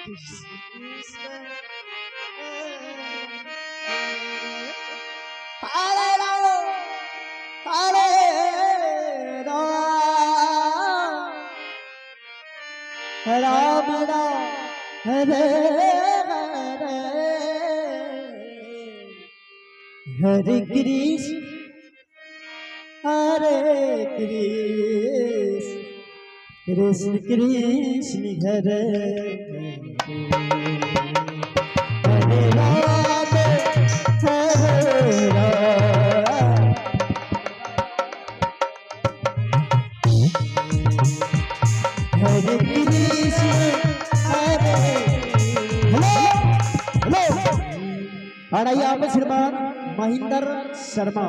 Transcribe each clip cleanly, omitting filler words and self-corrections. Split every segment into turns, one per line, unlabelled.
हरे राम हरे राम राम हरे हरे हरे कृष्ण हरे कृष्ण कृष्ण कृष्ण हरे हरे राम हरे राम हरे कृष्ण हरे hello अड़ैया में श्रीमान महेंद्र शर्मा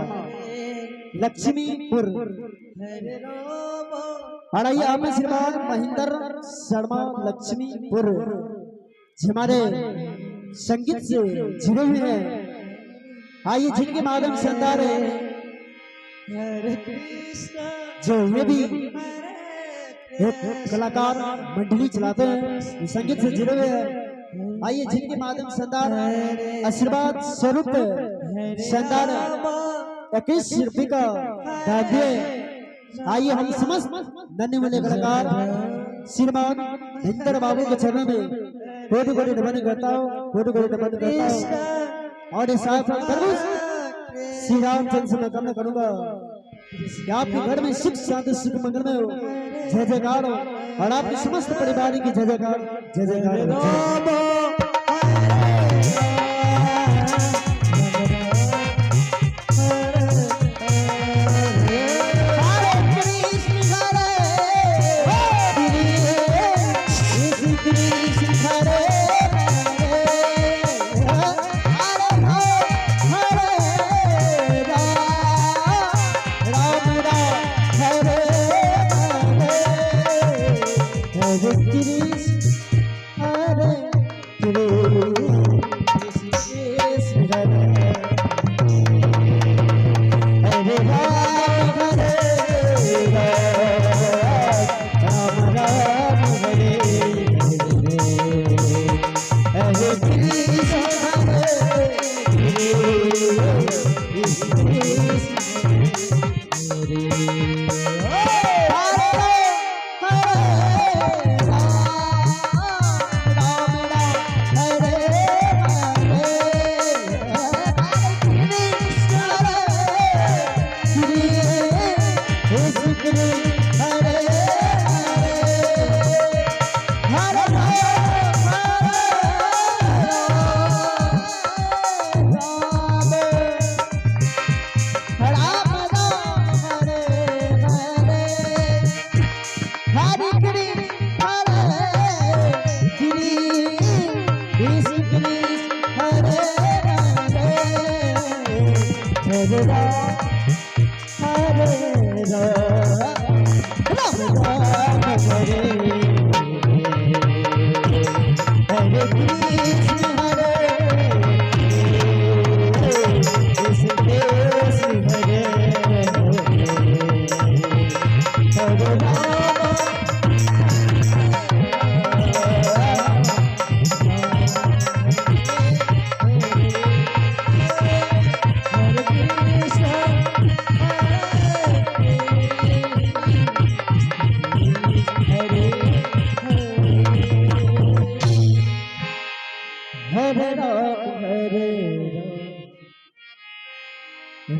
लक्ष्मीपुर अड़ैया में श्रीमान महेंद्र शर्मा लक्ष्मीपुर हमारे संगीत से जुड़े हुए हैं। आइए जिनके माध्यम से अंदर जो ये भी एक कलाकार मंडली चलाते हैं संगीत से जुड़े हुए हैं। आइए जिनके माध्यम से अंदर आशीर्वाद स्वरूप शानदार 21 रुपये का दान दिए। आइए हम समस्त नन्हे मुन्ने कलाकार श्रीमान महेंद्र बाबू के चरणों में कोटि कोटि नमन करता हूँ, कोटि कोटि नमन करता हूँ। और इस साथ श्री रामचंद्र से मैं कामना करूंगा कि आपके घर में सुख शांति सुख मंगल में हो, जय जयकार हो और आपके समस्त परिवार की जय जयकार जय जयकार हो।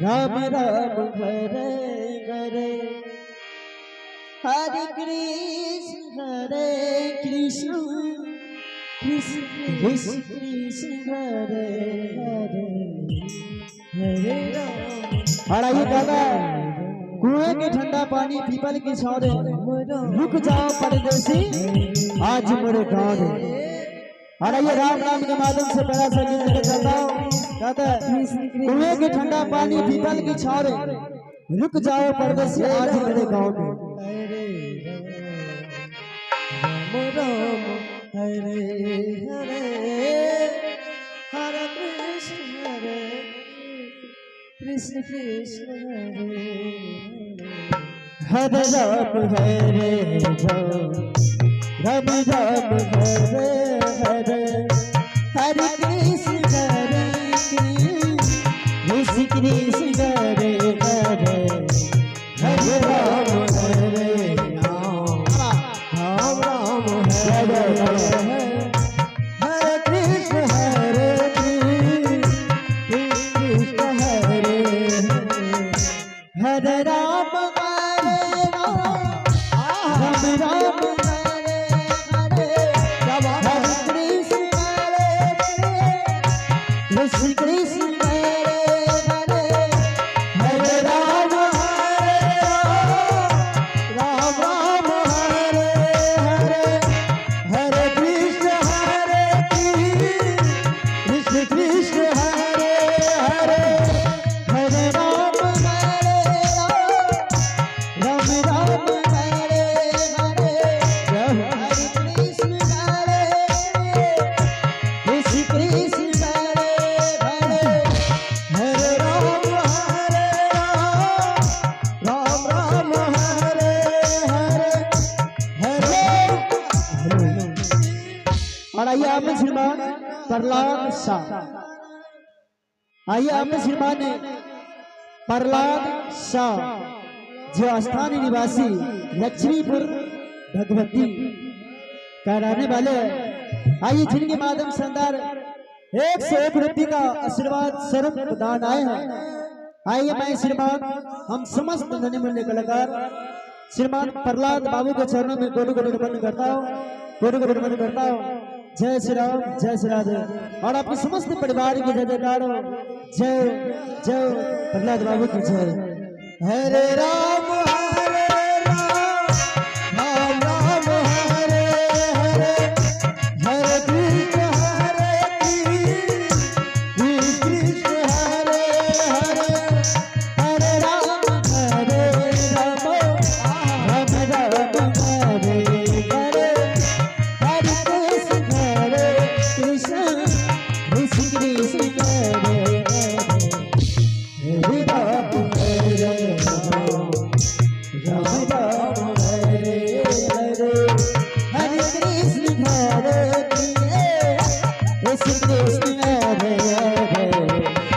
राम राम हरे हरे हरे कृष्ण कृष्ण कृष्ण कृष्ण हरे हरे हरे राम। अड़ाइए दादा कुएं के ठंडा पानी पीपल की छाव रुक जाओ परदेसी आज मेरे गाँव। अड़ाइए राम नाम के माध्यम से बड़ा संगीत लेकर चलता हूँ। कुएं के ठंडा पानी पीपल की छाव रुक जाओ परदेसी आज मेरे गाँव में। राम राम हरे हरे हरे कृष्ण कृष्ण हरे हरे राम हरे राम राम राम हरे हरे हरे कृष्ण कृष्ण हरे हरे हरे राम हरे राम राम राम हरे हरे हरे कृष्ण कृष्ण हरे हरे राम हरे राम हरे हरे हरे कृष्ण कृष्ण हरे हरे हरे राम राम हरे हरे हरे कृष्ण कृष्ण हरे हरे हरे राम राम हरे हरे हरे कृष्ण कृष्ण हरे हरे हरे राम राम हरे हरे हरे। और आइए आप में श्रीमान प्रहलाद शाह, आइए आप में श्रीमान प्रहलाद शाह जो स्थानीय निवासी लक्ष्मीपुर भगवती का रहने वाले हैं। आइए जिनके माध्यम से अंदर 101 रुपये का आशीर्वाद स्वरूप प्रदान आए हैं। आइए मैं श्रीमान हम समस्त धनी मूल्य कलाकार श्रीमान प्रहलाद बाबू के चरणों में कोटि कोटि नमन करता हूँ, कोटि कोटि नमन करता हूँ। जय श्री राम, जय श्री राधे। और अपने समस्त परिवार की जय जयकार हो। जय जय प्रहलाद बाबू की जय। हरे राम राम राम हरे हरे हरे कृष्ण कृष्ण हरे हरे हरे राम हरे राम राम हरे हरे हरे कृष्ण कृष्ण हरे हरे राम हरे राम हरे हरे हरे कृष्ण कृष्ण हरे हरे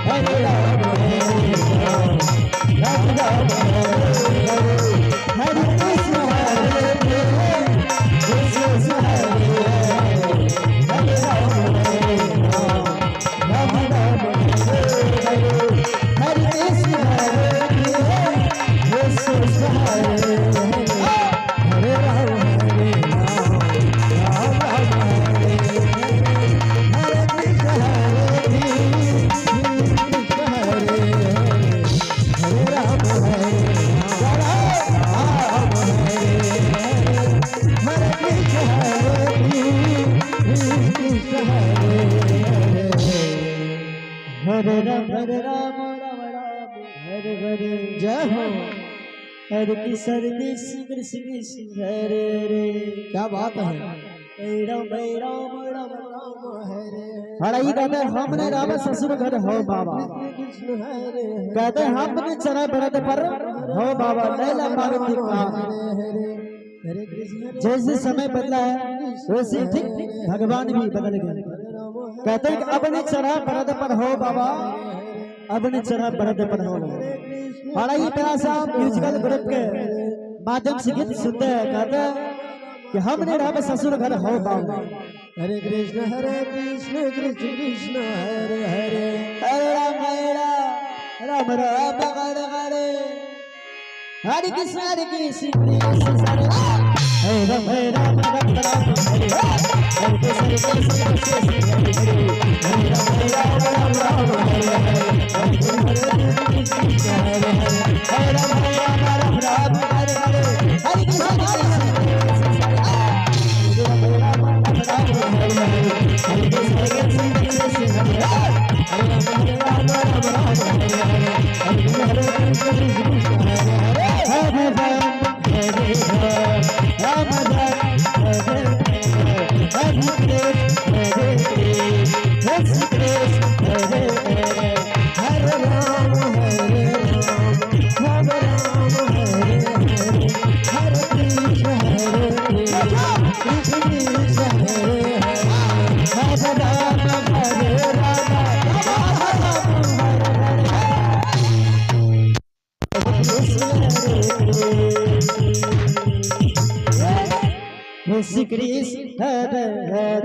हरे राम राम हरे हरे कृष्ण कृष्ण हरे हरे राम राम हरे हरे कृष्ण कृष्ण हरे हरे राम हरे राम राम हरे हरे कृष्ण हरे हरे राम हरे राम हरे हरे कृष्ण हरे हरे राम राम राम हरे हरे। जय हो हरे कृष्ण कृष्ण कृष्ण हरे हरे। क्या बात है। राम राम राम राम हरे हरे। कहते हमने राम ससुर घर हो बाबा, कहते हमने चरा बरत पर हो बाबा लैला मारुति का। जैसे समय बदला है वैसे ठीक भगवान भी बदल गए। कहते हैं अपने चरा बरत पर हो बाबा, अपने चरा बरत पर हो। और ये प्यारा सा म्यूजिकल ग्रुप के माध्यम से गीत सुनते हैं। कहते हैं कि हमने राम ससुर घर हो बाबा। हरे Krishna Krishna Krishna Hare Hare Hare Ram Ram Ram Hare Hare Hare Krishna Krishna Hare Ram Ram Ram Ram Hare Hare Krishna Krishna Hare Hare Ram Ram Hare Hare Ram Ram Hare Hare Hare Krishna Hare Shri Krishna Hare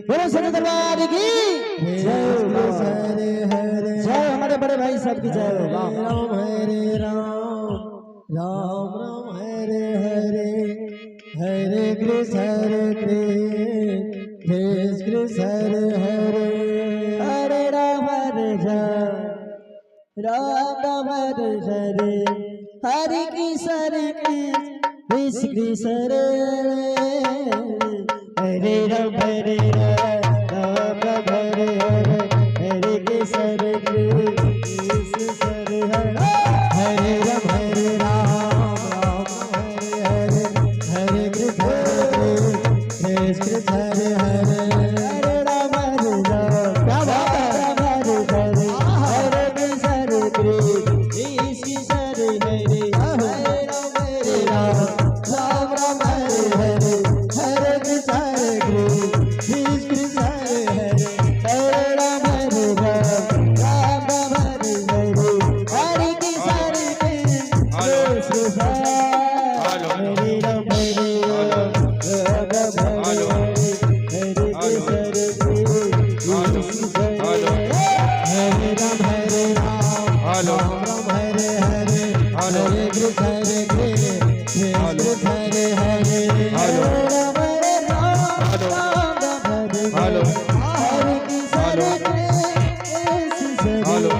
बोलो सच्चे दरबार की जय। जय हमारे बड़े भाई सब की जय। Ram Ram Hare Ram, Ram Ram Hare Hare, Hare Krishna Krishna Hare Hare, Hare Ram Ram Ram Hare Hare, Hare Krishna Krishna Hare Ram Ram Hare Hare.
Hello hello
Hare Ram
hello
Ram Ram Hare Hare
hello
Hare Krishna Hare Hare
hello
Ram Hare Ram
hello
Ram Ram Hare
hello
Hare Krishna
hello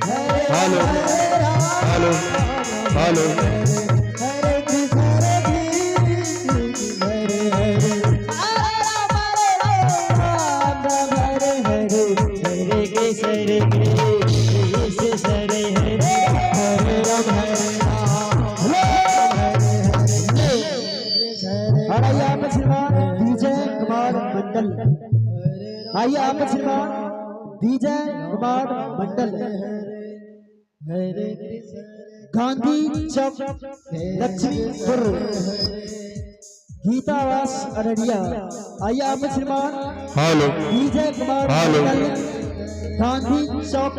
hello hello hello hello
Hare Krishna Hare Hare Vijay Kumar Mandal आइए आप श्रीमान विजय कुमार मंडल गांधी चौक लक्ष्मीपुर गीतावास अररिया आइए आप श्रीमान
हेलो
विजय कुमार
हेलो
मंडल गांधी चौक